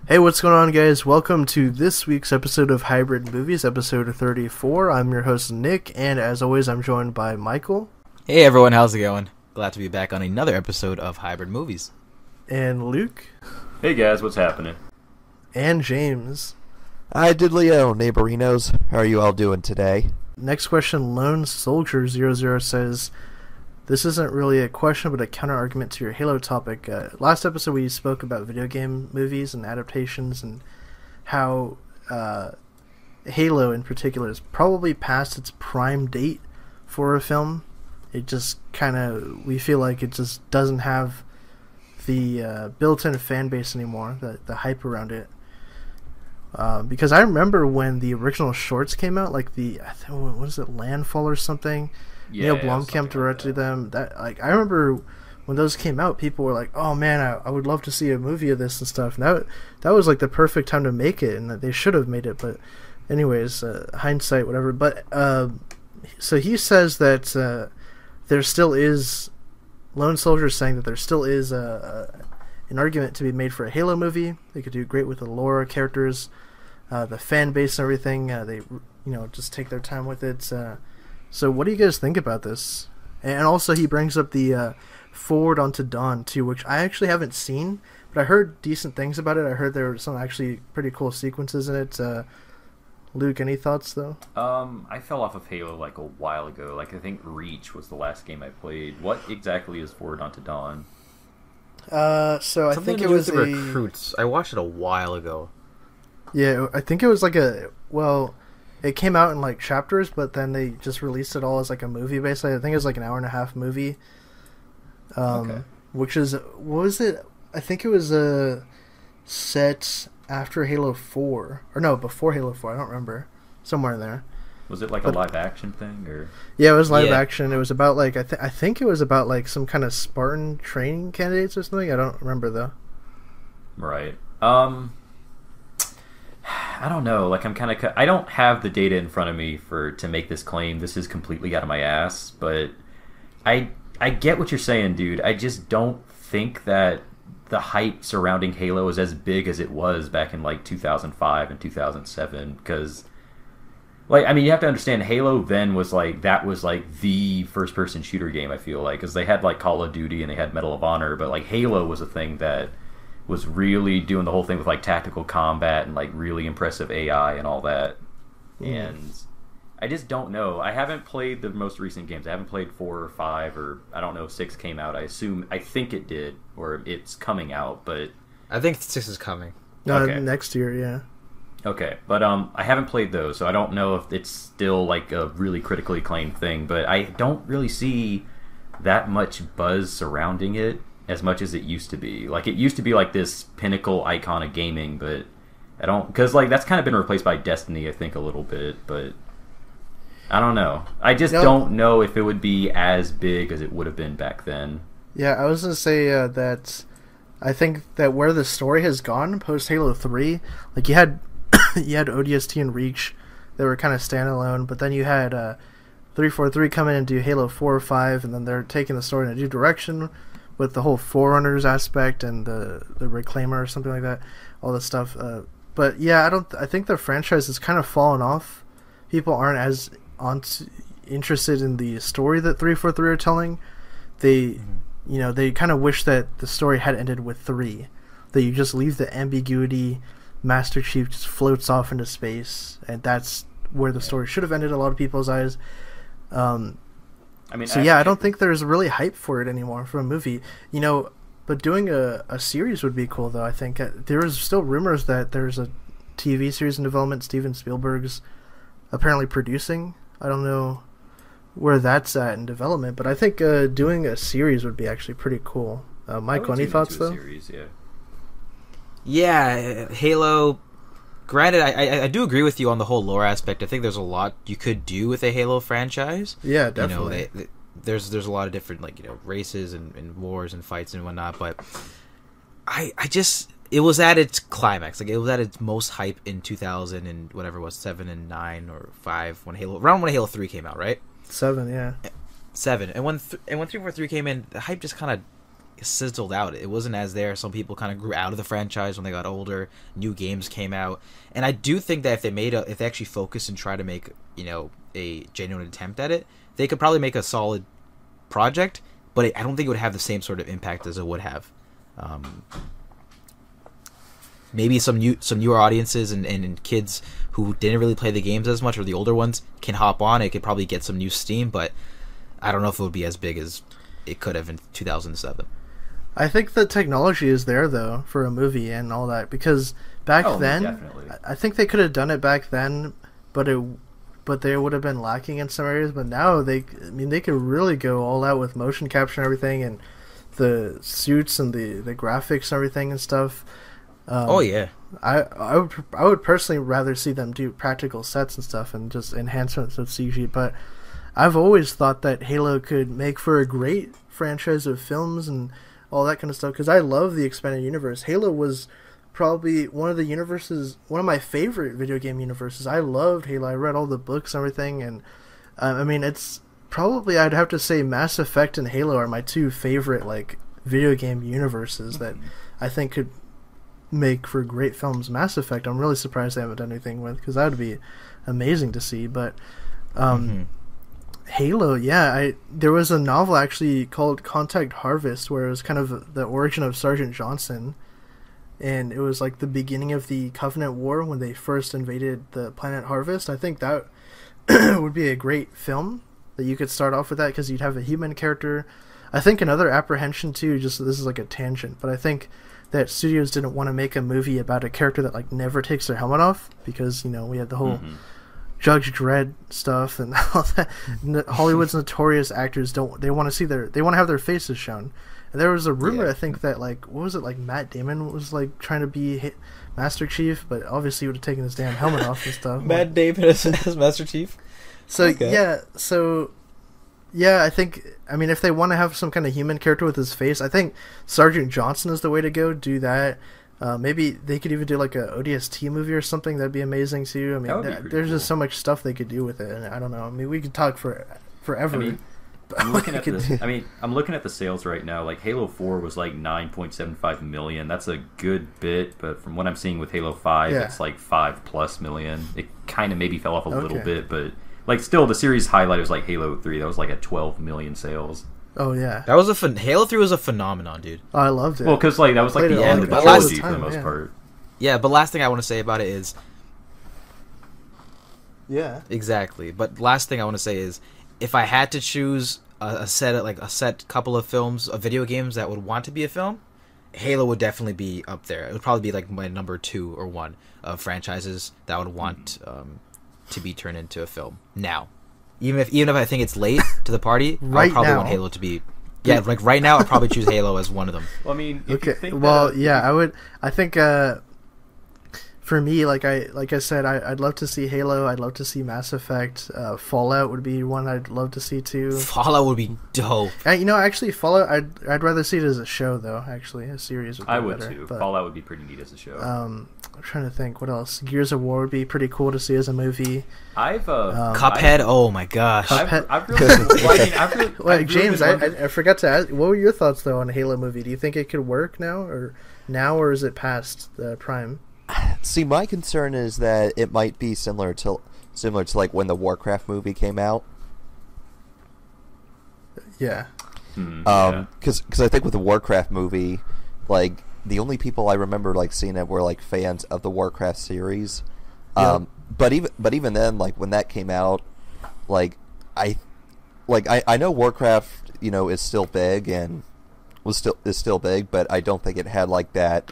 Hey, what's going on, guys? Welcome to this week's episode of Hybrid Movies, episode 34. I'm your host, Nick, and as always, I'm joined by Michael. Hey everyone, how's it going? Glad to be back on another episode of Hybrid Movies. And Luke. Hey guys, what's happening? And James. Hi, Diddley-o, neighborinos. How are you all doing today? Next question, Lone Soldier 00 says, this isn't really a question, but a counter-argument to your Halo topic. Last episode we spoke about video game movies and adaptations and how Halo in particular is probably past its prime date for a film. It just we feel like it just doesn't have the built-in fan base anymore, the hype around it. Because I remember when the original shorts came out, like what is it, Landfall or something? Neil Blomkamp directed them. I remember when those came out, people were like, "Oh man, I would love to see a movie of this and stuff." And that was like the perfect time to make it, and they should have made it. But, anyways, hindsight, whatever. But so he says that there still is Lone Soldier saying that there still is an argument to be made for a Halo movie. They could do great with the lore, characters, the fan base, and everything. They just take their time with it. So what do you guys think about this? And also he brings up the Forward Unto Dawn too, which I actually haven't seen, but I heard decent things about it. I heard there were some actually pretty cool sequences in it. Luke, any thoughts though? I fell off of Halo like a while ago. Like I think Reach was the last game I played. What exactly is Forward Unto Dawn? So I Something think to it do was with the recruits. I watched it a while ago. Yeah, I think it was like it came out in like chapters, but then they just released it all as like a movie basically. I think it was like an hour and a half movie. Okay. Which is, what was it? I think it was set after Halo 4. Or no, before Halo 4. I don't remember. Somewhere in there. Was it like a live action thing or? Yeah, it was live action. It was about like I think it was about like some kind of Spartan training candidates or something. I don't remember though. Right. I don't know. Like I don't have the data in front of me to make this claim. This is completely out of my ass, but I get what you're saying, dude. I just don't think that the hype surrounding Halo is as big as it was back in like 2005 and 2007 because you have to understand Halo then was like the first person shooter game, I feel like, cuz they had like Call of Duty and they had Medal of Honor, but like Halo was a thing that was really doing the whole thing with like tactical combat and like really impressive AI and all that. And I just don't know. I haven't played the most recent games. I haven't played 4 or 5 or I don't know, 6 came out. I think it did, or it's coming out, but I think 6 is coming. Okay. Next year, yeah. Okay, but I haven't played those, so I don't know if it's still like a really critically acclaimed thing, but I don't really see that much buzz surrounding it as much as it used to be. Like, it used to be like this pinnacle icon of gaming, but I don't... Because, like, that's kind of been replaced by Destiny, I think, a little bit, but... I don't know. I just don't know if it would be as big as it would have been back then. Yeah, I was going to say that I think that where the story has gone post-Halo 3, like, you had ODST and Reach that were kind of standalone, but then you had 343 come in and do Halo 4 or 5, and then they're taking the story in a new direction with the whole Forerunners aspect and the Reclaimer or something like that, all this stuff. But yeah, I think the franchise has kind of fallen off. People aren't as interested in the story that 343 are telling. They kind of wish that the story had ended with 3. That you just leave the ambiguity, Master Chief just floats off into space, and that's where the story should have ended in a lot of people's eyes. I don't think there's really hype for it anymore for a movie. But doing a series would be cool, though, I think. There is still rumors that there's a TV series in development Steven Spielberg's apparently producing. I don't know where that's at in development, but I think doing a series would be actually pretty cool. Michael, any thoughts, though? Series, yeah. Yeah, Halo... Granted, I do agree with you on the whole lore aspect. I think there's a lot you could do with a Halo franchise. Yeah, definitely. There's a lot of different races and wars and fights and whatnot, but I just it was at its climax. Like, it was at its most hype in 2000 and whatever it was, 7 and 9 or 5 when Halo 3 came out, right? 7, yeah. 7, and when 343 came in, the hype just kind of sizzled out. It wasn't as there. Some people kind of grew out of the franchise when they got older. New games came out, and I do think that if they actually focus and try to make a genuine attempt at it, they could probably make a solid project. But I don't think it would have the same sort of impact as it would have. Maybe some newer audiences and kids who didn't really play the games as much, or the older ones, can hop on. It could probably get some new steam, but I don't know if it would be as big as it could have in 2007. I think the technology is there though for a movie and all that, because back then, definitely. I think they could have done it back then, but they would have been lacking in some areas. But now they could really go all out with motion capture and everything, and the suits and the graphics and everything and stuff. Oh yeah, I would personally rather see them do practical sets and stuff and just enhancements of CG. But I've always thought that Halo could make for a great franchise of films and all that kind of stuff, because I love the expanded universe. Halo was probably one of my favorite video game universes. I loved Halo. I read all the books and everything, and it's probably, I'd have to say, Mass Effect and Halo are my two favorite video game universes that I think could make for great films. Mass Effect, I'm really surprised they haven't done anything with, because that would be amazing to see. But Halo, yeah, there was a novel actually called Contact Harvest, where it was kind of the origin of Sergeant Johnson, and it was like the beginning of the Covenant War when they first invaded the planet Harvest. I think that would be a great film that you could start off with that, because you'd have a human character. I think another apprehension too, just this is like a tangent, but I think that studios didn't want to make a movie about a character that never takes their helmet off, because we had the whole Judge Dredd stuff and all that. Hollywood's notorious actors want to have their faces shown. And there was a rumor, I think, that what was it, Matt Damon was trying to be Master Chief, but obviously he would have taken his damn helmet off and stuff. Matt Damon as Master Chief. So I think, if they want to have some kind of human character with his face, I think Sergeant Johnson is the way to go. Do that. Maybe they could even do a ODST movie or something. That'd be amazing too. There's just so much stuff they could do with it, and I don't know. We could talk forever. I'm looking at this. I'm looking at the sales right now. Halo 4 was 9.75 million. That's a good bit, but from what I'm seeing with Halo 5, it's 5+ million. It kind of maybe fell off a little bit, but still, the series highlight was Halo 3. That was a 12 million sales. Oh yeah, that was Halo 3 was a phenomenon, dude. Oh, I loved it. Well, because that was the end of the trilogy for the most part. Yeah, but last thing I want to say about it is, yeah, exactly. But last thing I want to say is, if I had to choose a set couple of films, of video games that would want to be a film, Halo would definitely be up there. It would probably be my number 2 or 1 of franchises that would want to be turned into a film now. Even if I think it's late to the party, I would probably want Halo to be. Yeah, right now I'd probably choose Halo as one of them. Well, if you think I would. I think for me, like I said, I'd love to see Halo. I'd love to see Mass Effect. Fallout would be one I'd love to see too. Fallout would be dope. Actually, Fallout, I'd rather see it as a show though. Actually, a series would be I would better, too. But, Fallout would be pretty neat as a show. I'm trying to think what else. Gears of War would be pretty cool to see as a movie. Cuphead. Oh my gosh. I've really, Wait, James, I forgot to ask. What were your thoughts though on a Halo movie? Do you think it could work now, or is it past the prime? See, my concern is that it might be similar to when the Warcraft movie came out. Yeah. Because I think with the Warcraft movie, the only people I remember seeing it were fans of the Warcraft series. Yep. But even then, when that came out, I know Warcraft, is still big and is still big, but I don't think it had that.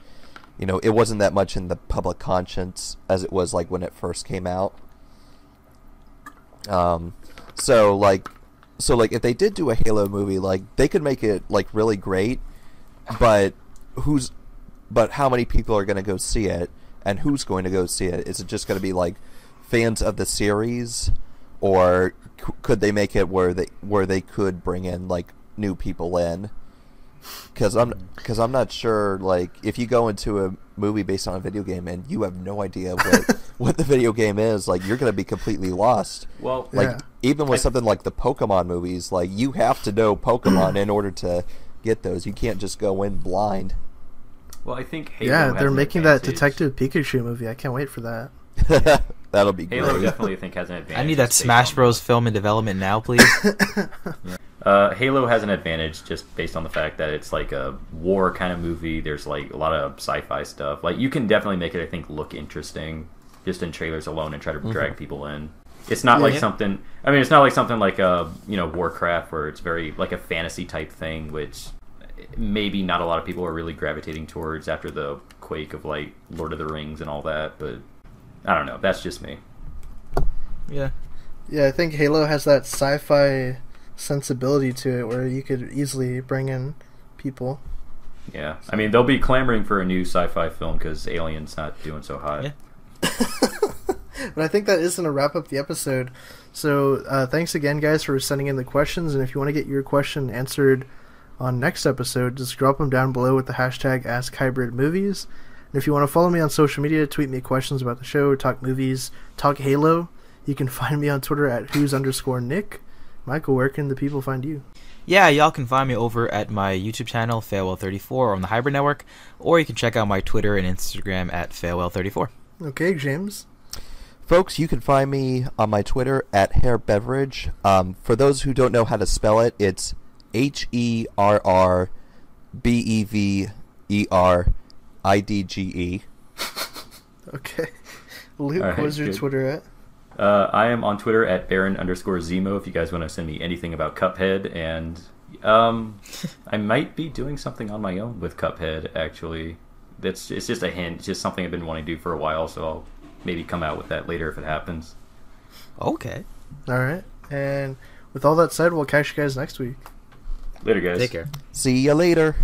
It wasn't that much in the public conscience as it was when it first came out. So if they did do a Halo movie, they could make it really great, but how many people are going to go see it, and who's going to go see it? Is it just going to be fans of the series, or could they make it where they could bring in new people in? Because I'm not sure. If you go into a movie based on a video game and you have no idea what the video game is, you're going to be completely lost. Well, even with something like the Pokemon movies, you have to know Pokemon in order to get those. You can't just go in blind. Well, I think Halo Yeah, has they're an making that advantage. Detective Pikachu movie. I can't wait for that. That'll be Halo great. definitely, I think, has an advantage. I need that just Smash based on Bros. Film in development now, please. Halo has an advantage just based on the fact that it's like a war kind of movie. There's like a lot of sci-fi stuff. Like you can definitely make it, I think, look interesting just in trailers alone and try to drag people in. It's not like something. I mean, it's not like something like Warcraft where it's very like a fantasy type thing, which maybe not a lot of people are really gravitating towards after the quake of like Lord of the Rings and all that. But I don't know. That's just me. Yeah. Yeah, I think Halo has that sci-fi sensibility to it where you could easily bring in people. Yeah, I mean they'll be clamoring for a new sci-fi film because Alien's not doing so hot. Yeah. But I think that is going to wrap up the episode. So thanks again, guys, for sending in the questions. And if you want to get your question answered on next episode, just drop them down below with the hashtag AskHybridMovies. And if you want to follow me on social media, tweet me questions about the show, talk movies, talk Halo, you can find me on Twitter at who's_Nick. Michael, where can the people find you? Yeah, y'all can find me over at my YouTube channel, Failwell34, or on the Hybrid Network, or you can check out my Twitter and Instagram at Failwell34. Okay, James. Folks, you can find me on my Twitter at Hair Beverage. For those who don't know how to spell it, it's HerrBeveridge. Okay. Luke, All right, what's your good. Twitter at? I am on Twitter at Baron_Zemo if you guys want to send me anything about Cuphead, and I might be doing something on my own with Cuphead, actually. It's just a hint. It's just something I've been wanting to do for a while, so I'll maybe come out with that later if it happens. Okay. All right. And with all that said, we'll catch you guys next week. Later, guys. Take care. See you later.